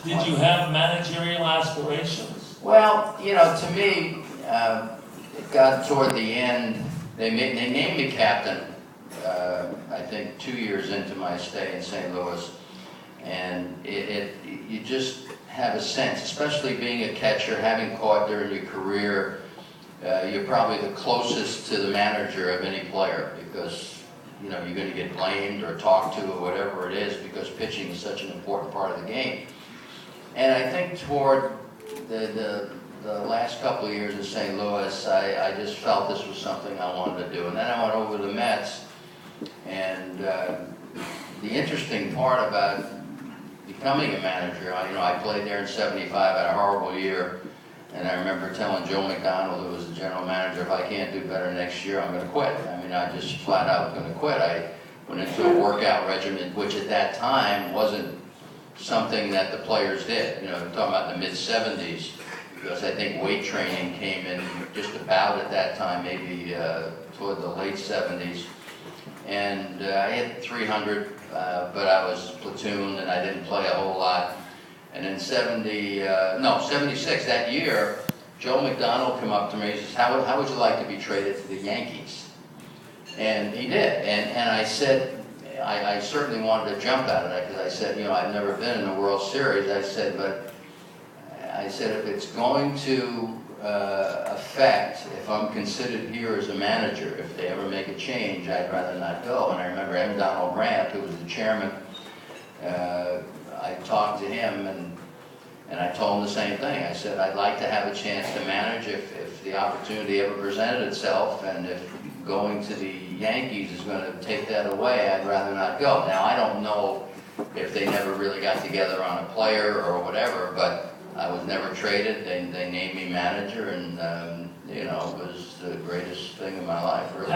Did you have managerial aspirations? Well, you know, to me, it got toward the end. They named me captain. I think 2 years into my stay in St. Louis, and you just have a sense, especially being a catcher, having caught during your career. You're probably the closest to the manager of any player because, you know, you're going to get blamed or talked to or whatever it is because pitching is such an important part of the game. And I think toward the last couple of years in St. Louis, I just felt this was something I wanted to do. And then I went over to the Mets, and the interesting part about becoming a manager, you know, I played there in '75, had a horrible year. And I remember telling Joe McDonald, who was the general manager, if I can't do better next year, I'm going to quit. I mean, I just flat out was going to quit. I went into a workout regimen, which at that time wasn't something that the players did. You know, we're talking about the mid-'70s, because I think weight training came in just about at that time, maybe toward the late '70s. And I hit 300, but I was platooned and I didn't play a whole lot. And in '76, that year, Joe McDonald came up to me and says, how would you like to be traded to the Yankees? And he did. And I said, I certainly wanted to jump out of that because I said, you know, I've never been in the World Series. I said, if it's going to affect, if I'm considered here as a manager, if they ever make a change, I'd rather not go. And I remember M. Donald Grant, who was the chairman, I talked to him and I told him the same thing. I said, I'd like to have a chance to manage if the opportunity ever presented itself, and if going to the Yankees is going to take that away, I'd rather not go. Now, I don't know if they never really got together on a player or whatever, but I was never traded. They named me manager, and you know, it was the greatest thing in my life, really.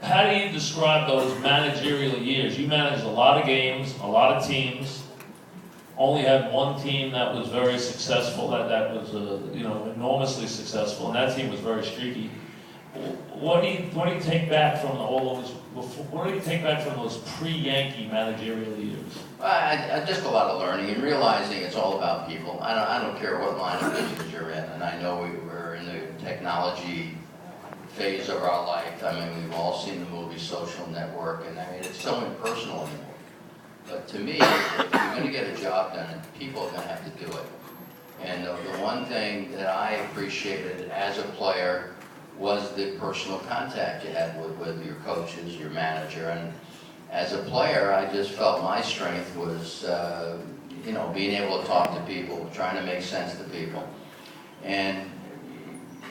How do you describe those managerial years? You managed a lot of games, a lot of teams. Only had one team that was very successful. That was you know, enormously successful, and that team was very streaky. What do you take back from all those? What do you take back from those pre-Yankee managerial years? Just a lot of learning and realizing it's all about people. I don't care what line of business you're in, and I know we're in the technology phase of our life. I mean, we've all seen the movie Social Network, and I mean, it's so impersonal anymore. But to me, if you're going to get a job done, people are going to have to do it. And the one thing that I appreciated as a player was the personal contact you had with your coaches, your manager. And as a player, I just felt my strength was, you know, being able to talk to people, trying to make sense to people. And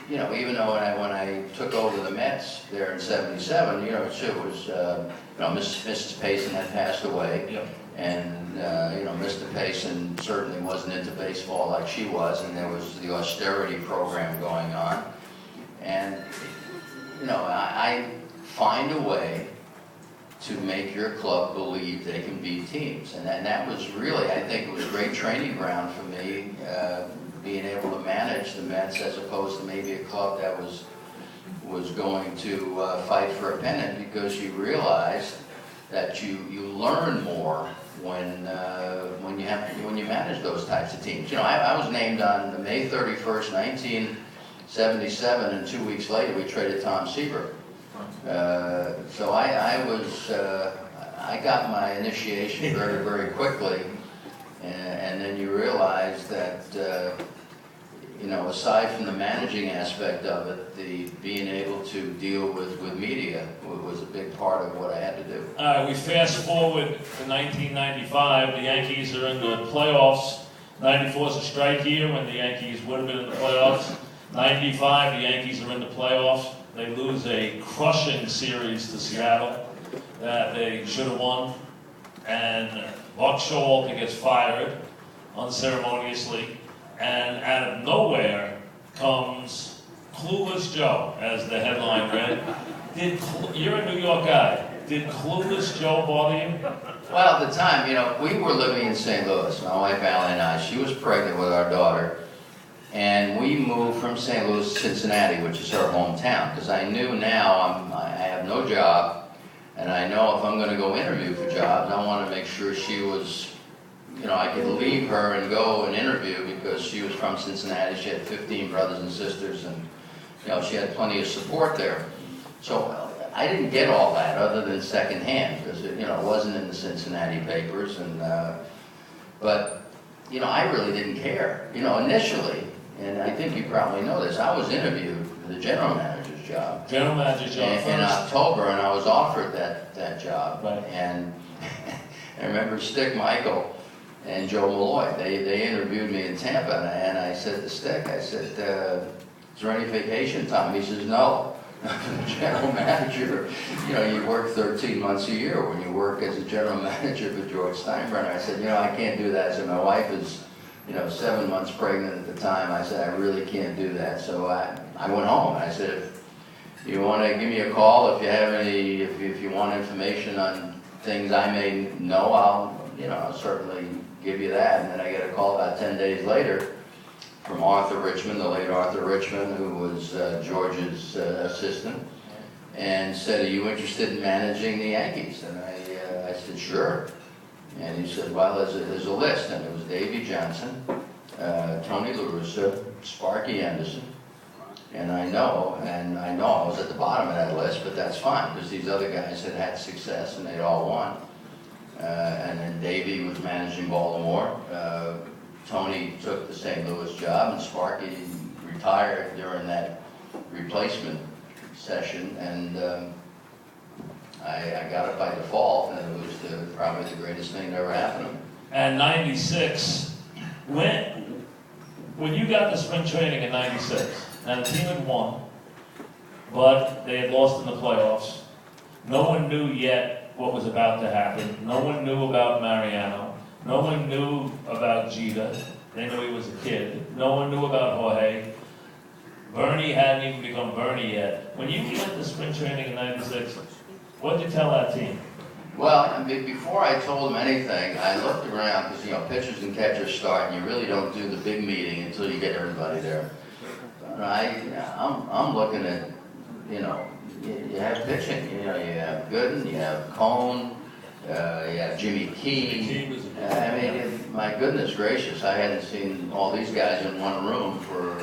you know, even though when I took over the Mets there in '77, you know, it was, you know, Mrs. Payson had passed away, Yep. and you know, Mr. Payson certainly wasn't into baseball like she was, and there was the austerity program going on, and you know, I find a way to make your club believe they can beat teams, and that was really, I think, it was a great training ground for me. Being able to manage the Mets as opposed to maybe a club that was going to fight for a pennant, because you realize that you learn more when you manage those types of teams. You know, I was named on May 31st, 1977, and 2 weeks later we traded Tom Seaver. So I got my initiation very, very quickly, and then you realize that. You know, aside from the managing aspect of it, the being able to deal with media was a big part of what I had to do. All right, we fast forward to 1995. The Yankees are in the playoffs. 94 is a strike year when the Yankees would have been in the playoffs. 95, the Yankees are in the playoffs. They lose a crushing series to Seattle that they should have won. And Buck Showalter gets fired unceremoniously. And out of nowhere comes Clueless Joe, as the headline read. You're a New York guy. Did Clueless Joe bother you? Well, at the time, you know, we were living in St. Louis, my wife Allie and I. She was pregnant with our daughter. And we moved from St. Louis to Cincinnati, which is her hometown, because I knew now I have no job, and I know if I'm going to go interview for jobs, I want to make sure she was I could leave her and go and interview because she was from Cincinnati. She had 15 brothers and sisters, and she had plenty of support there. So I didn't get all that other than secondhand because it wasn't in the Cincinnati papers, and but I really didn't care. Initially, and I think you probably know this, I was interviewed for the general manager's job. General manager's job in October, and I was offered that job. Right. And I remember Stick Michael and Joe Malloy, they interviewed me in Tampa, and I said to Stick, I said, is there any vacation time? He says, no. The general manager, you work 13 months a year when you work as a general manager for George Steinbrenner. I said, I can't do that. I said, my wife is, 7 months pregnant at the time. I said, I really can't do that. So I went home. I said, if you want to give me a call, if you have any, if you want information on things I may know, I'll certainly give you that. And then I get a call about 10 days later from Arthur Richmond, the late Arthur Richmond, who was George's assistant, and said, are you interested in managing the Yankees? And I said, sure. And he said, well, there's a list. And it was Davey Johnson, Tony La Russa, Sparky Anderson, and I know I was at the bottom of that list, but that's fine, because these other guys had success and they'd all won. And then Davey was managing Baltimore. Tony took the St. Louis job, and Sparky retired during that replacement session, and I got it by default, and it was probably the greatest thing that ever happened to me. And 96, when you got to spring training in 96, and the team had won, but they had lost in the playoffs, no one knew yet what was about to happen. No one knew about Mariano. No one knew about Jeter. They knew he was a kid. No one knew about Jorge. Bernie hadn't even become Bernie yet. When you went to spring training in 96, what did you tell that team? Well, before I told them anything, I looked around because, pitchers and catchers start, and you really don't do the big meeting until you get everybody there. And I'm looking at, you have pitching. You have Gooden, you have Cone, you have Jimmy Key. My goodness gracious, I hadn't seen all these guys in one room for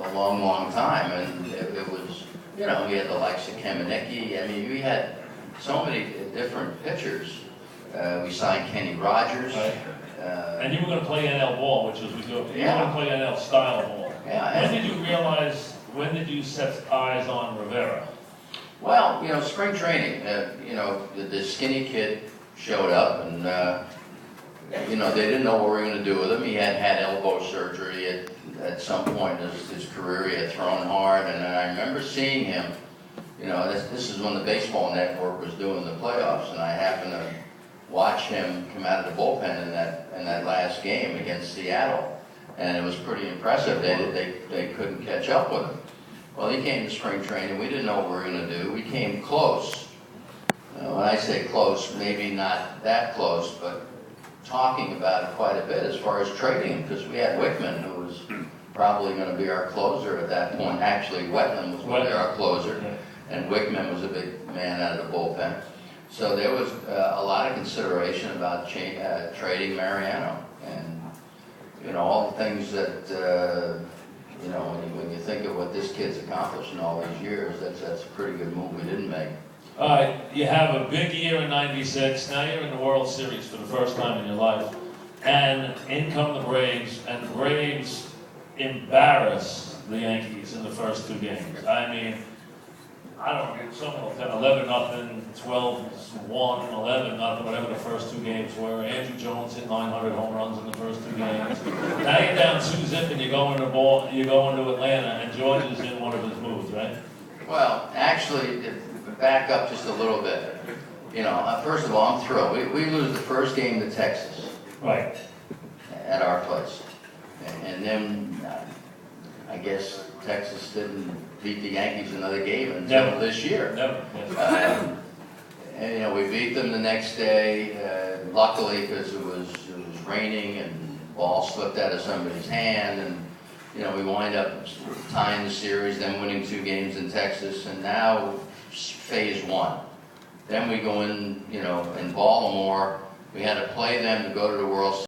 a long, long time, and it was, we had the likes of Kamenicki. We had so many different pitchers. We signed Kenny Rogers. Right. And you were going to play NL ball, which was good. You were going to play NL style ball. Yeah. When did you set eyes on Rivera? Well, spring training, the skinny kid showed up, and they didn't know what we were going to do with him. He had elbow surgery at some point in his career. He had thrown hard, and I remember seeing him. This is when the Baseball Network was doing the playoffs, and I happened to watch him come out of the bullpen in that last game against Seattle, and it was pretty impressive. They couldn't catch up with him. Well, he came to spring training. We didn't know what we were going to do. We came close. When I say close, maybe not that close, but talking about it quite a bit as far as trading him, because we had Wickman, who was probably going to be our closer at that point. Actually, Wetland was going to be our closer, and Wickman was a big man out of the bullpen. So there was a lot of consideration about trading Mariano, and all the things that when you think of what this kid's accomplished in all these years, that's a pretty good move we didn't make. All right, you have a big year in 96. Now you're in the World Series for the first time in your life. And in come the Braves, and the Braves embarrass the Yankees in the first two games. I don't know, someone will tell 11-0, 12-1, 11-0, whatever the first two games were. Andrew Jones hit 900 home runs in the first two games. Now you're down 2-0 and you go into Atlanta, and George is in one of his moves, right? Well, actually, back up just a little bit. First of all, I'm thrilled. We lose the first game to Texas. Right. At our place. And then, I guess Texas didn't beat the Yankees another game until this year. Never. And we beat them the next day, luckily, because it was raining and the ball slipped out of somebody's hand, and we wind up tying the series, then winning 2 games in Texas, and now phase 1. Then we go in, in Baltimore. We had to play them to go to the World Series.